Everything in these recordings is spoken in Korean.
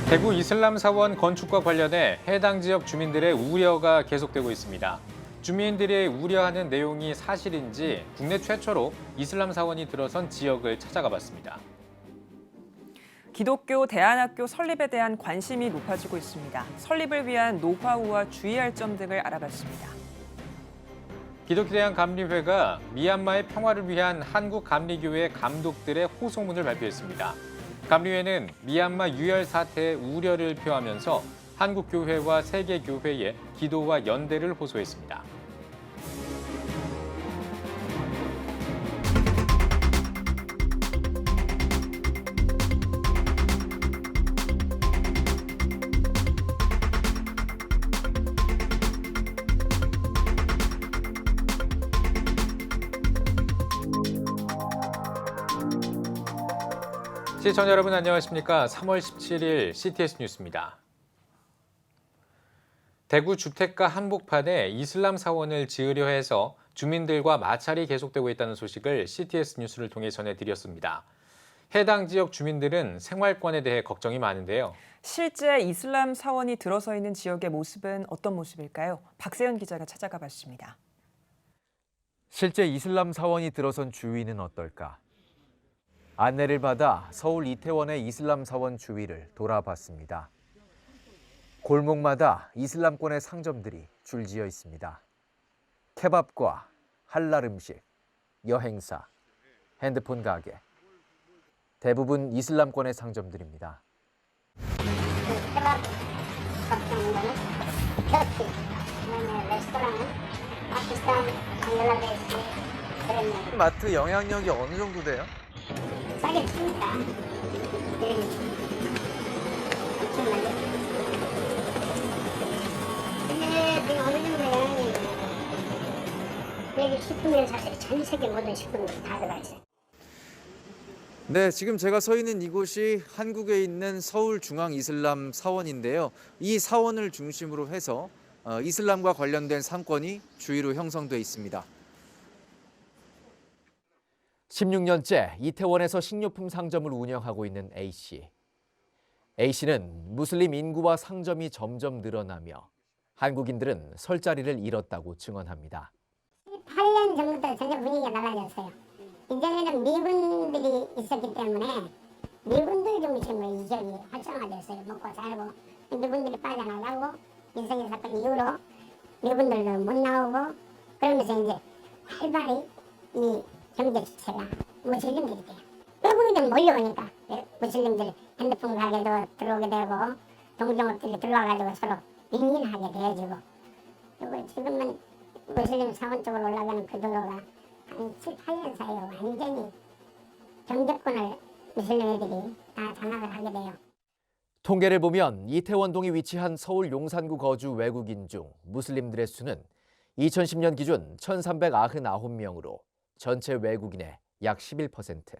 대구 이슬람 사원 건축과 관련해 해당 지역 주민들의 우려가 계속되고 있습니다. 주민들이 우려하는 내용이 사실인지 국내 최초로 이슬람 사원이 들어선 지역을 찾아가 봤습니다. 기독교 대안학교 설립에 대한 관심이 높아지고 있습니다. 설립을 위한 노하우와 주의할 점 등을 알아봤습니다. 기독교대안감리회가 미얀마의 평화를 위한 한국 감리교회 감독들의 호소문을 발표했습니다. 감리회는 미얀마 유혈 사태의 우려를 표하면서 한국교회와 세계교회에 기도와 연대를 호소했습니다. 시청자 여러분 안녕하십니까? 3월 17일 CTS 뉴스입니다. 대구 주택가 한복판에 이슬람 사원을 지으려 해서 주민들과 마찰이 계속되고 있다는 소식을 CTS 뉴스를 통해 전해드렸습니다. 해당 지역 주민들은 생활권에 대해 걱정이 많은데요. 실제 이슬람 사원이 들어서 있는 지역의 모습은 어떤 모습일까요? 박세현 기자가 찾아가 봤습니다. 실제 이슬람 사원이 들어선 주위는 어떨까? 안내를 받아 서울 이태원의 이슬람 사원 주위를 돌아봤습니다. 골목마다 이슬람권의 상점들이 줄지어 있습니다. 케밥과 할랄 음식, 여행사, 핸드폰 가게. 대부분 이슬람권의 상점들입니다. 케밥 같은 거는 터키, 레스토랑은 파키스탄, 방글라데시 그런 마트 영향력이 어느 정도 돼요? 싸게 줍니다. 엄청나게. 근데 지금 어느 정도 영향이 여기 식품은 사실 전 세계 모든 식품들이 다 들어가 있어요. 네, 지금 제가 서 있는 이곳이 한국에 있는 서울 중앙 이슬람 사원인데요. 이 사원을 중심으로 해서 이슬람과 관련된 상권이 주위로 형성돼 있습니다. 16년째 이태원에서 식료품 상점을 운영하고 있는 A씨. A씨는 무슬림 인구와 상점이 점점 늘어나며 한국인들은 설 자리를 잃었다고 증언합니다. 8년 전부터 전혀 분위기가 달라졌어요. 이전에는 미군들이 있었기 때문에 미군들 중심으로 이 지역이 활성화됐어요. 먹고 살고 미군들이 빠져나가고 이성희 사건 이후로 미군들도 못 나오고 그러면서 이제 활발히 이 경제 주체가 무슬림들이 돼요. 외국인들 몰려오니까 무슬림들이 핸드폰 가게도 들어오게 되고 동종업들이 들어와가지고 서로 윈윈하게 되어지고 그리고 지금은 무슬림 사원 쪽으로 올라가는 그 도로가 한 7, 8년 사이에 완전히 경제권을 무슬림 애들이 다 장악을 하게 돼요. 통계를 보면 이태원동이 위치한 서울 용산구 거주 외국인 중 무슬림들의 수는 2010년 기준 1,399명으로 전체 외국인의 약 11%.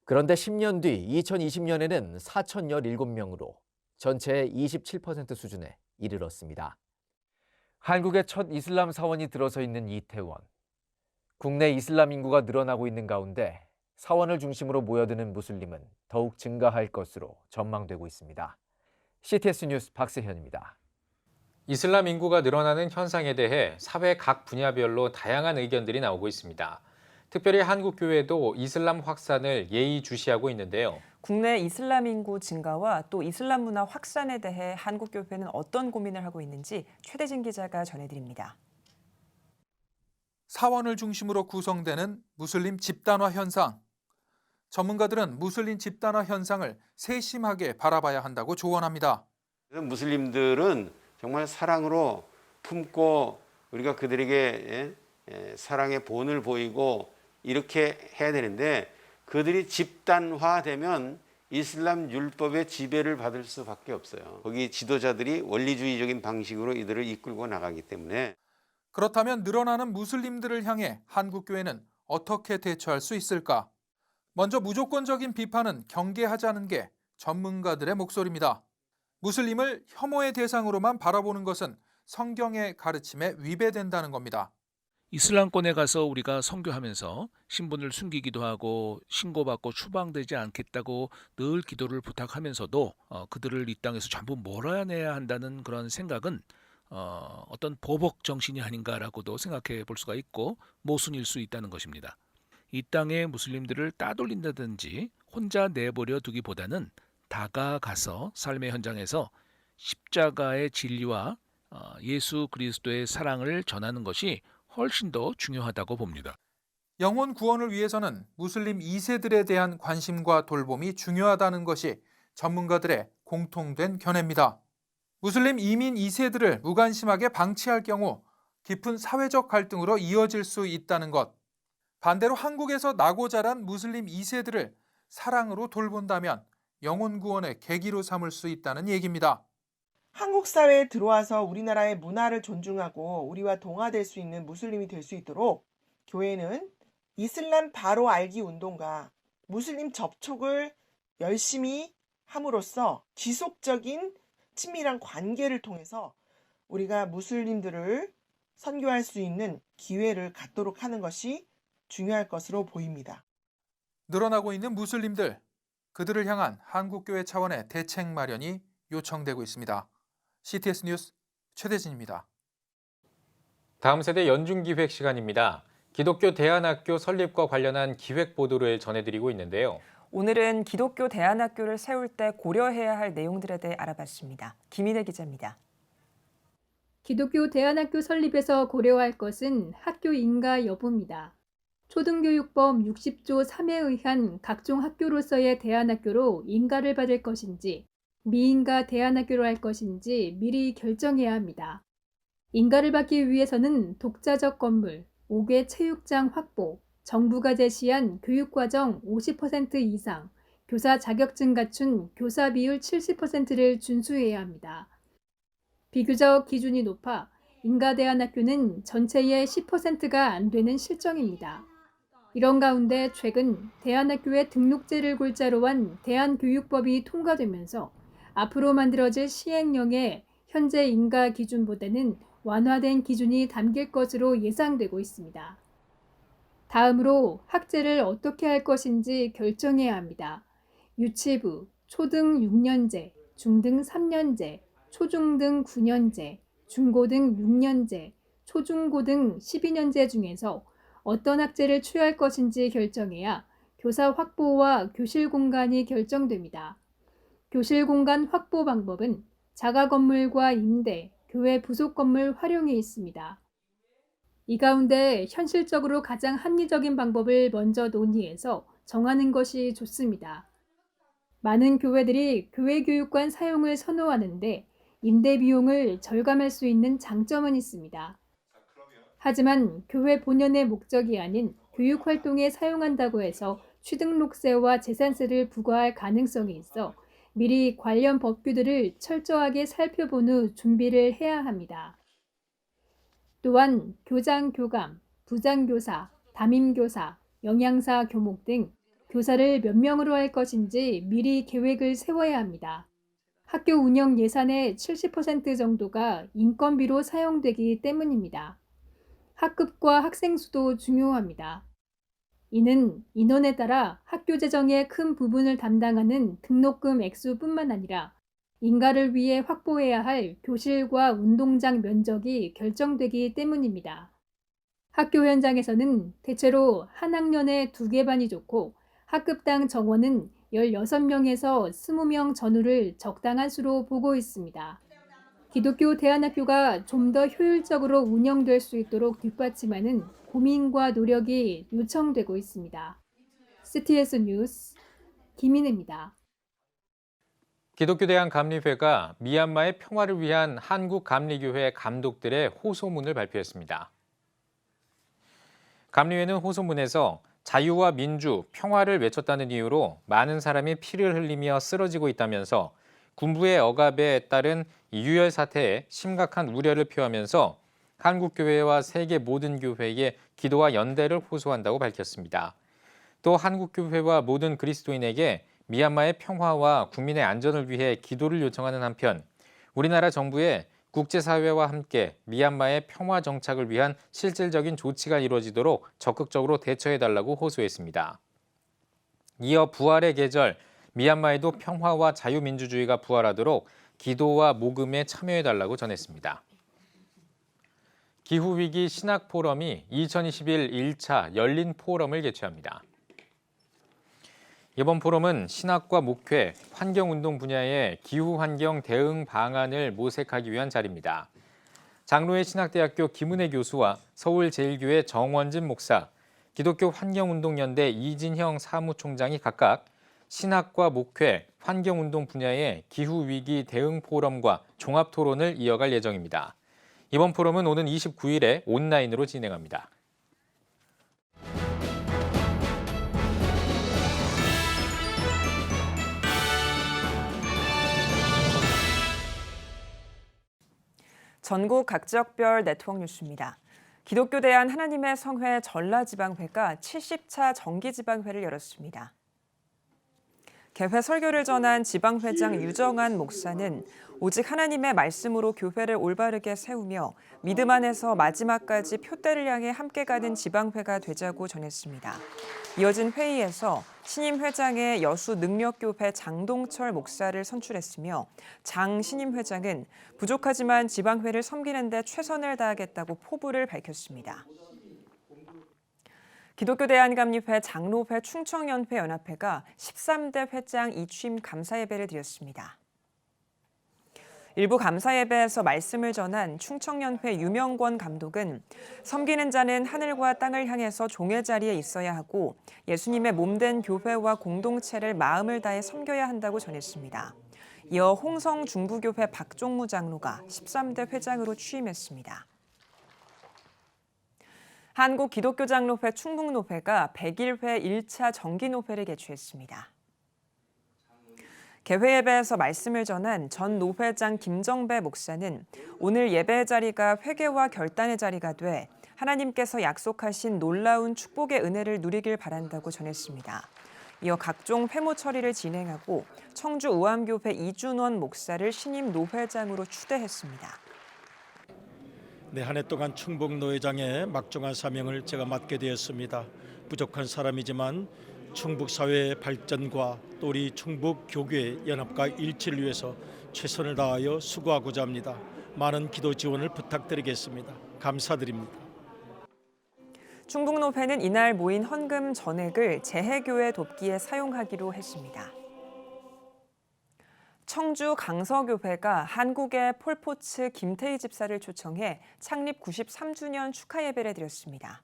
그런데 10년 뒤 2020년에는 4,017명으로 전체의 27% 수준에 이르렀습니다. 한국의 첫 이슬람 사원이 들어서 있는 이태원. 국내 이슬람 인구가 늘어나고 있는 가운데 사원을 중심으로 모여드는 무슬림은 더욱 증가할 것으로 전망되고 있습니다. CTS 뉴스 박세현입니다. 이슬람 인구가 늘어나는 현상에 대해 사회 각 분야별로 다양한 의견들이 나오고 있습니다. 특별히 한국교회도 이슬람 확산을 예의주시하고 있는데요. 국내 이슬람 인구 증가와 또 이슬람 문화 확산에 대해 한국교회는 어떤 고민을 하고 있는지 최대진 기자가 전해드립니다. 사원을 중심으로 구성되는 무슬림 집단화 현상. 전문가들은 무슬림 집단화 현상을 세심하게 바라봐야 한다고 조언합니다. 무슬림들은 정말 사랑으로 품고 우리가 그들에게 사랑의 본을 보이고 이렇게 해야 되는데 그들이 집단화되면 이슬람 율법의 지배를 받을 수밖에 없어요. 거기 지도자들이 원리주의적인 방식으로 이들을 이끌고 나가기 때문에. 그렇다면 늘어나는 무슬림들을 향해 한국교회는 어떻게 대처할 수 있을까? 먼저 무조건적인 비판은 경계하자는 게 전문가들의 목소리입니다. 무슬림을 혐오의 대상으로만 바라보는 것은 성경의 가르침에 위배된다는 겁니다. 이슬람권에 가서 우리가 선교하면서 신분을 숨기기도 하고 신고받고 추방되지 않겠다고 늘 기도를 부탁하면서도 그들을 이 땅에서 전부 몰아내야 한다는 그런 생각은 어떤 보복 정신이 아닌가라고도 생각해 볼 수가 있고 모순일 수 있다는 것입니다. 이 땅의 무슬림들을 따돌린다든지 혼자 내버려 두기보다는 다가가서 삶의 현장에서 십자가의 진리와 예수 그리스도의 사랑을 전하는 것이 훨씬 더 중요하다고 봅니다. 영혼 구원을 위해서는 무슬림 2세들에 대한 관심과 돌봄이 중요하다는 것이 전문가들의 공통된 견해입니다. 무슬림 이민 2세들을 무관심하게 방치할 경우 깊은 사회적 갈등으로 이어질 수 있다는 것. 반대로 한국에서 나고 자란 무슬림 2세들을 사랑으로 돌본다면 영혼 구원의 계기로 삼을 수 있다는 얘기입니다. 한국 사회에 들어와서 우리나라의 문화를 존중하고 우리와 동화될 수 있는 무슬림이 될 수 있도록 교회는 이슬람 바로 알기 운동과 무슬림 접촉을 열심히 함으로써 지속적인 친밀한 관계를 통해서 우리가 무슬림들을 선교할 수 있는 기회를 갖도록 하는 것이 중요할 것으로 보입니다. 늘어나고 있는 무슬림들, 그들을 향한 한국교회 차원의 대책 마련이 요청되고 있습니다. CTS 뉴스 최대진입니다. 다음 세대 연중기획 시간입니다. 기독교 대안학교 설립과 관련한 기획 보도를 전해드리고 있는데요. 오늘은 기독교 대안학교를 세울 때 고려해야 할 내용들에 대해 알아봤습니다. 김인혜 기자입니다. 기독교 대안학교 설립에서 고려할 것은 학교 인가 여부입니다. 초등교육법 60조 3에 의한 각종 학교로서의 대안학교로 인가를 받을 것인지 미인가 대안학교로 할 것인지 미리 결정해야 합니다. 인가를 받기 위해서는 독자적 건물, 5개 체육장 확보, 정부가 제시한 교육과정 50% 이상, 교사 자격증 갖춘 교사 비율 70%를 준수해야 합니다. 비교적 기준이 높아 인가대안학교는 전체의 10%가 안 되는 실정입니다. 이런 가운데 최근 대안학교의 등록제를 골자로 한 대안교육법이 통과되면서 앞으로 만들어질 시행령에 현재 인가 기준보다는 완화된 기준이 담길 것으로 예상되고 있습니다. 다음으로 학제를 어떻게 할 것인지 결정해야 합니다. 유치부, 초등 6년제, 중등 3년제, 초중등 9년제, 중고등 6년제, 초중고등 12년제 중에서 어떤 학제를 취할 것인지 결정해야 교사 확보와 교실 공간이 결정됩니다. 교실 공간 확보 방법은 자가 건물과 임대, 교회 부속 건물 활용이 있습니다. 이 가운데 현실적으로 가장 합리적인 방법을 먼저 논의해서 정하는 것이 좋습니다. 많은 교회들이 교회 교육관 사용을 선호하는데 임대 비용을 절감할 수 있는 장점은 있습니다. 하지만 교회 본연의 목적이 아닌 교육 활동에 사용한다고 해서 취등록세와 재산세를 부과할 가능성이 있어 미리 관련 법규들을 철저하게 살펴본 후 준비를 해야 합니다. 또한 교장, 교감, 부장교사, 담임교사, 영양사, 교목 등 교사를 몇 명으로 할 것인지 미리 계획을 세워야 합니다. 학교 운영 예산의 70% 정도가 인건비로 사용되기 때문입니다. 학급과 학생 수도 중요합니다. 이는 인원에 따라 학교 재정의 큰 부분을 담당하는 등록금 액수뿐만 아니라 인가를 위해 확보해야 할 교실과 운동장 면적이 결정되기 때문입니다. 학교 현장에서는 대체로 한 학년에 2개 반이 좋고 학급당 정원은 16명에서 20명 전후를 적당한 수로 보고 있습니다. 기독교 대안학교가 좀 더 효율적으로 운영될 수 있도록 뒷받침하는 고민과 노력이 요청되고 있습니다. CTS 뉴스 김인혜입니다. 기독교 대한감리회가 미얀마의 평화를 위한 한국감리교회 감독들의 호소문을 발표했습니다. 감리회는 호소문에서 자유와 민주, 평화를 외쳤다는 이유로 많은 사람이 피를 흘리며 쓰러지고 있다면서 군부의 억압에 따른 유혈 사태에 심각한 우려를 표하면서 한국교회와 세계 모든 교회에 기도와 연대를 호소한다고 밝혔습니다. 또 한국교회와 모든 그리스도인에게 미얀마의 평화와 국민의 안전을 위해 기도를 요청하는 한편 우리나라 정부에 국제사회와 함께 미얀마의 평화 정착을 위한 실질적인 조치가 이루어지도록 적극적으로 대처해달라고 호소했습니다. 이어 부활의 계절, 미얀마에도 평화와 자유민주주의가 부활하도록 기도와 모금에 참여해달라고 전했습니다. 기후위기 신학포럼이 2021 1차 열린 포럼을 개최합니다. 이번 포럼은 신학과 목회, 환경운동 분야의 기후환경 대응 방안을 모색하기 위한 자리입니다. 장로회 신학대학교 김은혜 교수와 서울제일교회 정원진 목사, 기독교 환경운동연대 이진형 사무총장이 각각 신학과 목회, 환경운동 분야의 기후위기 대응 포럼과 종합토론을 이어갈 예정입니다. 이번 포럼은 오는 29일에 온라인으로 진행합니다. 전국 각 지역별 네트워크 뉴스입니다. 기독교 대한 하나님의 성회 전라지방회가 70차 정기지방회를 열었습니다. 개회 설교를 전한 지방회장 유정한 목사는 오직 하나님의 말씀으로 교회를 올바르게 세우며 믿음 안에서 마지막까지 표대를 향해 함께 가는 지방회가 되자고 전했습니다. 이어진 회의에서 신임 회장의 여수능력교회 장동철 목사를 선출했으며 장 신임 회장은 부족하지만 지방회를 섬기는 데 최선을 다하겠다고 포부를 밝혔습니다. 기독교 대한감리회 장로회 충청연회 연합회가 13대 회장 이취임 감사예배를 드렸습니다. 일부 감사예배에서 말씀을 전한 충청연회 유명권 감독은 섬기는 자는 하늘과 땅을 향해서 종의 자리에 있어야 하고 예수님의 몸된 교회와 공동체를 마음을 다해 섬겨야 한다고 전했습니다. 이어 홍성 중부교회 박종무 장로가 13대 회장으로 취임했습니다. 한국기독교장로회 충북노회가 100일회 1차 정기노회를 개최했습니다. 개회 예배에서 말씀을 전한 전 노회장 김정배 목사는 오늘 예배의 자리가 회개와 결단의 자리가 돼 하나님께서 약속하신 놀라운 축복의 은혜를 누리길 바란다고 전했습니다. 이어 각종 회모 처리를 진행하고 청주 우암교회 이준원 목사를 신임 노회장으로 추대했습니다. 네, 한 해 동안 충북노회장의 막중한 사명을 제가 맡게 되었습니다. 부족한 사람이지만 충북 사회의 발전과 또 우리 충북 교계 연합과 일치를 위해서 최선을 다하여 수고하고자 합니다. 많은 기도 지원을 부탁드리겠습니다. 감사드립니다. 충북노회는 이날 모인 헌금 전액을 재해교회 돕기에 사용하기로 했습니다. 청주 강서교회가 한국의 폴포츠 김태희 집사를 초청해 창립 93주년 축하 예배를 드렸습니다.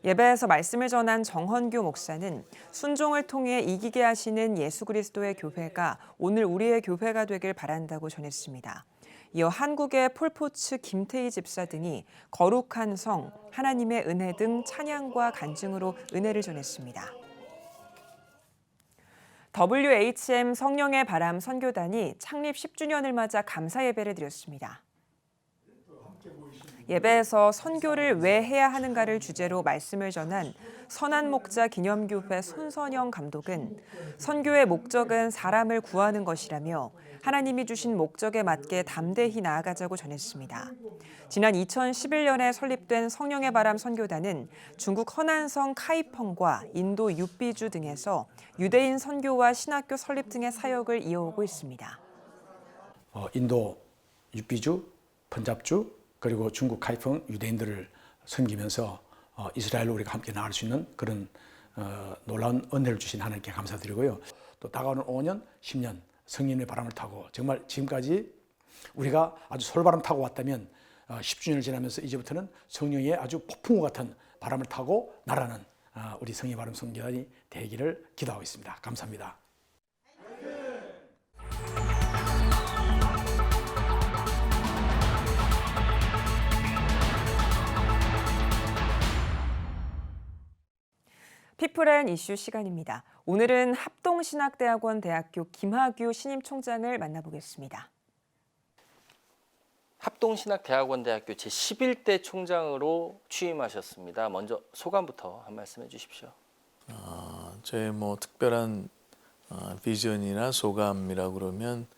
예배에서 말씀을 전한 정헌교 목사는 순종을 통해 이기게 하시는 예수 그리스도의 교회가 오늘 우리의 교회가 되길 바란다고 전했습니다. 이어 한국의 폴포츠 김태희 집사 등이 거룩한 성, 하나님의 은혜 등 찬양과 간증으로 은혜를 전했습니다. WHM 성령의 바람 선교단이 창립 10주년을 맞아 감사 예배를 드렸습니다. 예배에서 선교를 왜 해야 하는가를 주제로 말씀을 전한 선한목자 기념교회 손선영 감독은 선교의 목적은 사람을 구하는 것이라며 하나님이 주신 목적에 맞게 담대히 나아가자고 전했습니다. 지난 2011년에 설립된 성령의 바람 선교단은 중국 허난성 카이펑과 인도 유비주 등에서 유대인 선교와 신학교 설립 등의 사역을 이어오고 있습니다. 인도 유비주, 펀잡주 그리고 중국 카이펑 유대인들을 섬기면서 이스라엘로 우리가 함께 나갈 수 있는 그런 놀라운 은혜를 주신 하나님께 감사드리고요. 또 다가오는 5년, 10년 성령의 바람을 타고 정말 지금까지 우리가 아주 솔바람 타고 왔다면 10주년을 지나면서 이제부터는 성령의 아주 폭풍우 같은 바람을 타고 날아는 우리 성령의 바람 선교단이 되기를 기도하고 있습니다. 감사합니다. 피플앤 이슈 시간입니다. 오늘은 합동신학대학원 대학교 김하규 신임 총장을 만나보겠습니다. 합동신학대학원대학교 제11대 총장으로 취임하셨습니다. 먼저 소감부터 한 말씀 해주십시오. 저의 특별한 비전이나 소감이라고 그러면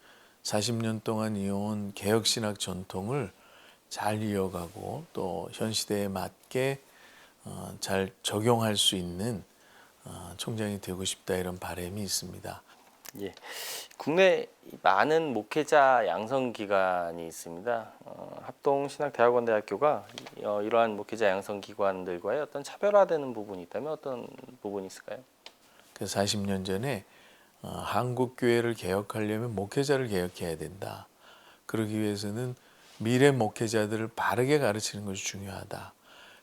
40년 동안 이어온 개혁신학 전통을 잘 이어가고 또 현 시대에 맞게 잘 적용할 수 있는 총장이 되고 싶다 이런 바람이 있습니다. 예, 국내 많은 목회자 양성 기관이 있습니다. 합동신학대학원대학교가 이러한 목회자 양성 기관들과의 어떤 차별화되는 부분이 있다면 어떤 부분이 있을까요? 그래서 40년 전에 한국 교회를 개혁하려면 목회자를 개혁해야 된다. 그러기 위해서는 미래 목회자들을 바르게 가르치는 것이 중요하다.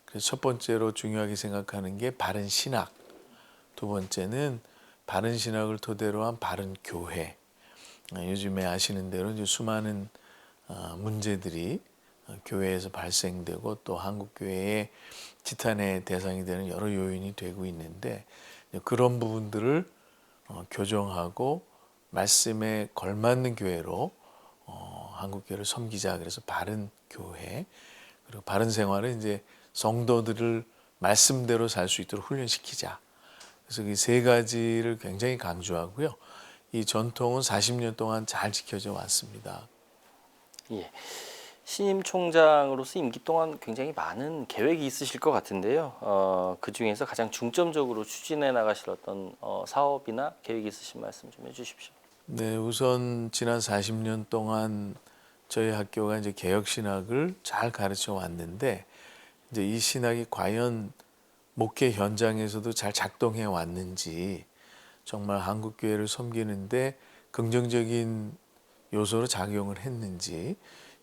그래서 첫 번째로 중요하게 생각하는 게 바른 신학. 두 번째는 바른 신학을 토대로 한 바른 교회. 요즘에 아시는 대로 이제 수많은 문제들이 교회에서 발생되고 또 한국 교회의 지탄의 대상이 되는 여러 요인이 되고 있는데 그런 부분들을 교정하고 말씀에 걸맞는 교회로 한국 교회를 섬기자. 그래서 바른 교회 그리고 바른 생활을 이제 성도들을 말씀대로 살 수 있도록 훈련시키자. 그래서 이 세 가지를 굉장히 강조하고요. 이 전통은 40년 동안 잘 지켜져 왔습니다. 예. 신임 총장으로서 임기 동안 굉장히 많은 계획이 있으실 것 같은데요. 그 중에서 가장 중점적으로 추진해 나가실 어떤 사업이나 계획이 있으신 말씀 좀 해주십시오. 네, 우선 지난 40년 동안 저희 학교가 이제 개혁 신학을 잘 가르쳐 왔는데 이제 이 신학이 과연 목회 현장에서도 잘 작동해 왔는지 정말 한국 교회를 섬기는데 긍정적인 요소로 작용을 했는지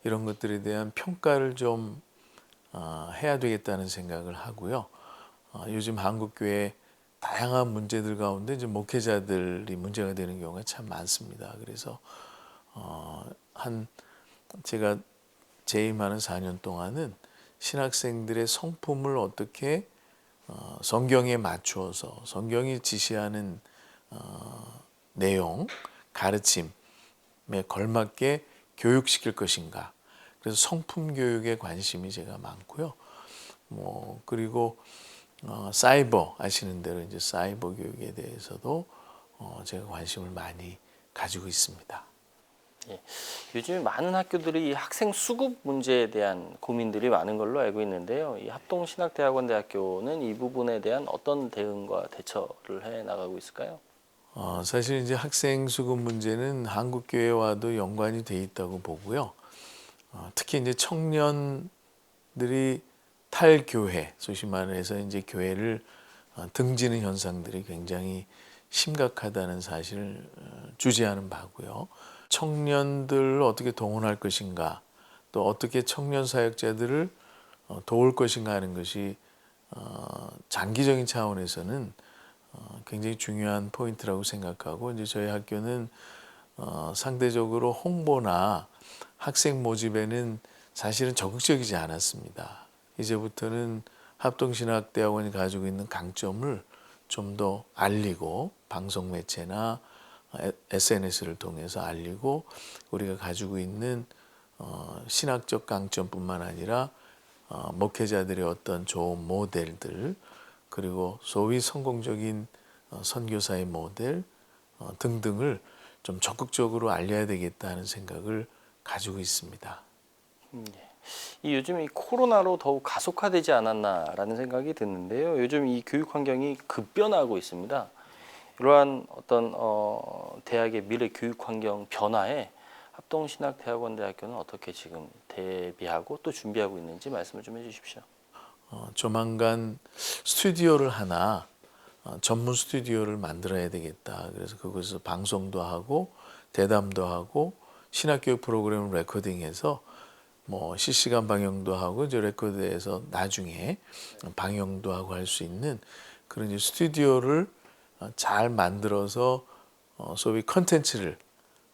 이런 것들에 대한 평가를 좀 해야 되겠다는 생각을 하고요. 요즘 한국 교회 다양한 문제들 가운데 이제 목회자들이 문제가 되는 경우가 참 많습니다. 그래서 제가 재임하는 4년 동안은 신학생들의 성품을 어떻게 성경에 맞추어서 성경이 지시하는 내용, 가르침에 걸맞게 교육시킬 것인가. 그래서 성품 교육에 관심이 제가 많고요. 그리고 사이버 아시는 대로 이제 사이버 교육에 대해서도 제가 관심을 많이 가지고 있습니다. 예. 요즘 많은 학교들이 이 학생 수급 문제에 대한 고민들이 많은 걸로 알고 있는데요. 이 합동신학대학원대학교는 이 부분에 대한 어떤 대응과 대처를 해 나가고 있을까요? 사실 이제 학생 수급 문제는 한국 교회와도 연관이 돼 있다고 보고요. 특히 이제 청년들이 탈교회, 소위 말해서 이제 교회를 등지는 현상들이 굉장히 심각하다는 사실을 주제하는 바고요. 청년들을 어떻게 동원할 것인가, 또 어떻게 청년 사역자들을 도울 것인가 하는 것이 장기적인 차원에서는 굉장히 중요한 포인트라고 생각하고 이제 저희 학교는 상대적으로 홍보나 학생 모집에는 사실은 적극적이지 않았습니다. 이제부터는 합동신학대학원이 가지고 있는 강점을 좀 더 알리고 방송 매체나 SNS를 통해서 알리고 우리가 가지고 있는 신학적 강점뿐만 아니라 목회자들의 어떤 좋은 모델들 그리고 소위 성공적인 선교사의 모델 등등을 좀 적극적으로 알려야 되겠다는 생각을 가지고 있습니다. 이 요즘 이 코로나로 더욱 가속화되지 않았나라는 생각이 드는데요. 요즘 이 교육 환경이 급변하고 있습니다. 이러한 어떤 대학의 미래 교육 환경 변화에 합동신학대학원대학교는 어떻게 지금 대비하고 또 준비하고 있는지 말씀을 좀 해주십시오. 조만간 스튜디오를 하나 전문 스튜디오를 만들어야 되겠다. 그래서 그곳에서 방송도 하고 대담도 하고 신학교육 프로그램을 레코딩해서 실시간 방영도 하고 이제 레코드해서 나중에 방영도 하고 할 수 있는 그런 이제 스튜디오를 잘 만들어서 소위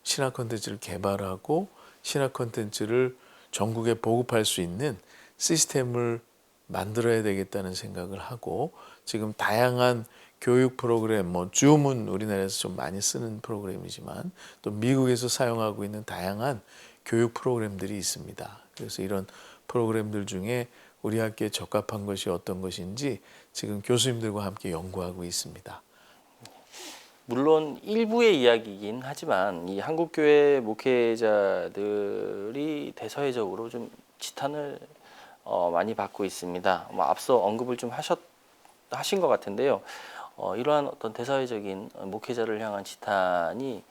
신학 컨텐츠를 개발하고 신학 컨텐츠를 전국에 보급할 수 있는 시스템을 만들어야 되겠다는 생각을 하고 지금 다양한 교육 프로그램, 줌은 우리나라에서 좀 많이 쓰는 프로그램이지만 또 미국에서 사용하고 있는 다양한 교육 프로그램들이 있습니다. 그래서 이런 프로그램들 중에 우리 학교에 적합한 것이 어떤 것인지 지금 교수님들과 함께 연구하고 있습니다. 물론 일부의 이야기이긴 하지만 이 한국교회 목회자들이 대사회적으로 좀 지탄을 많이 받고 있습니다. 앞서 언급을 좀 하신 것 같은데요. 이러한 어떤 대사회적인 목회자를 향한 지탄이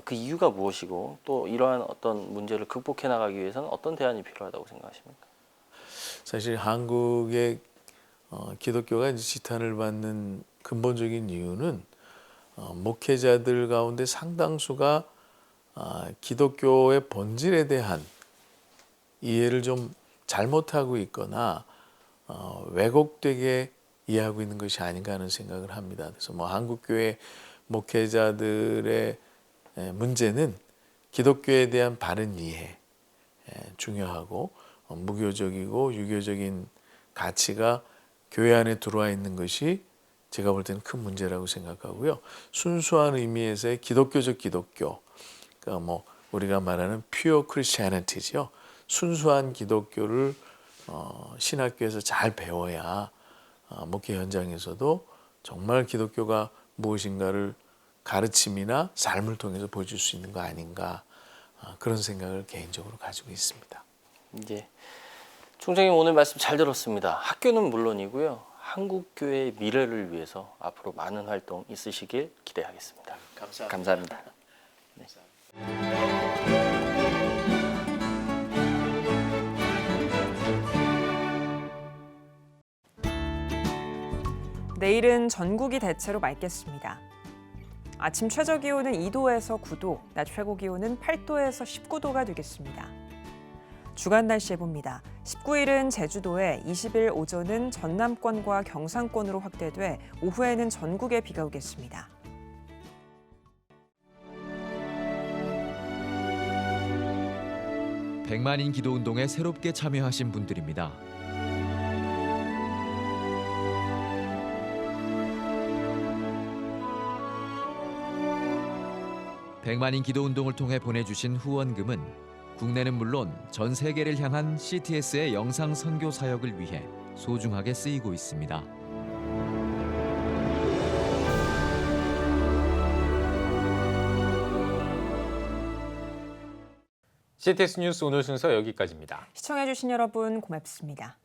그 이유가 무엇이고 또 이러한 어떤 문제를 극복해 나가기 위해서는 어떤 대안이 필요하다고 생각하십니까? 사실 한국의 기독교가 이제 지탄을 받는 근본적인 이유는 목회자들 가운데 상당수가 기독교의 본질에 대한 이해를 좀 잘못하고 있거나 왜곡되게 이해하고 있는 것이 아닌가 하는 생각을 합니다. 그래서 한국교회 목회자들의 문제는 기독교에 대한 바른 이해 중요하고 무교적이고 유교적인 가치가 교회 안에 들어와 있는 것이 제가 볼 때는 큰 문제라고 생각하고요. 순수한 의미에서의 기독교적 기독교, 그러니까 우리가 말하는 pure Christianity죠. 순수한 기독교를 신학교에서 잘 배워야 목회 현장에서도 정말 기독교가 무엇인가를 가르침이나 삶을 통해서 보여줄 수 있는 거 아닌가, 그런 생각을 개인적으로 가지고 있습니다. 이제 총장님 오늘 말씀 잘 들었습니다. 학교는 물론이고요. 한국교회의 미래를 위해서 앞으로 많은 활동 있으시길 기대하겠습니다. 감사합니다. 네. 내일은 전국이 대체로 맑겠습니다. 아침 최저 기온은 2도에서 9도, 낮 최고 기온은 8도에서 19도가 되겠습니다. 주간 날씨 해봅니다. 19일은 제주도에, 20일 오전은 전남권과 경상권으로 확대돼 오후에는 전국에 비가 오겠습니다. 백만인 기도운동에 새롭게 참여하신 분들입니다. 백만인 기도운동을 통해 보내주신 후원금은 국내는 물론 전 세계를 향한 CTS의 영상 선교 사역을 위해 소중하게 쓰이고 있습니다. CTS 뉴스 오늘 순서 여기까지입니다. 시청해주신 여러분 고맙습니다.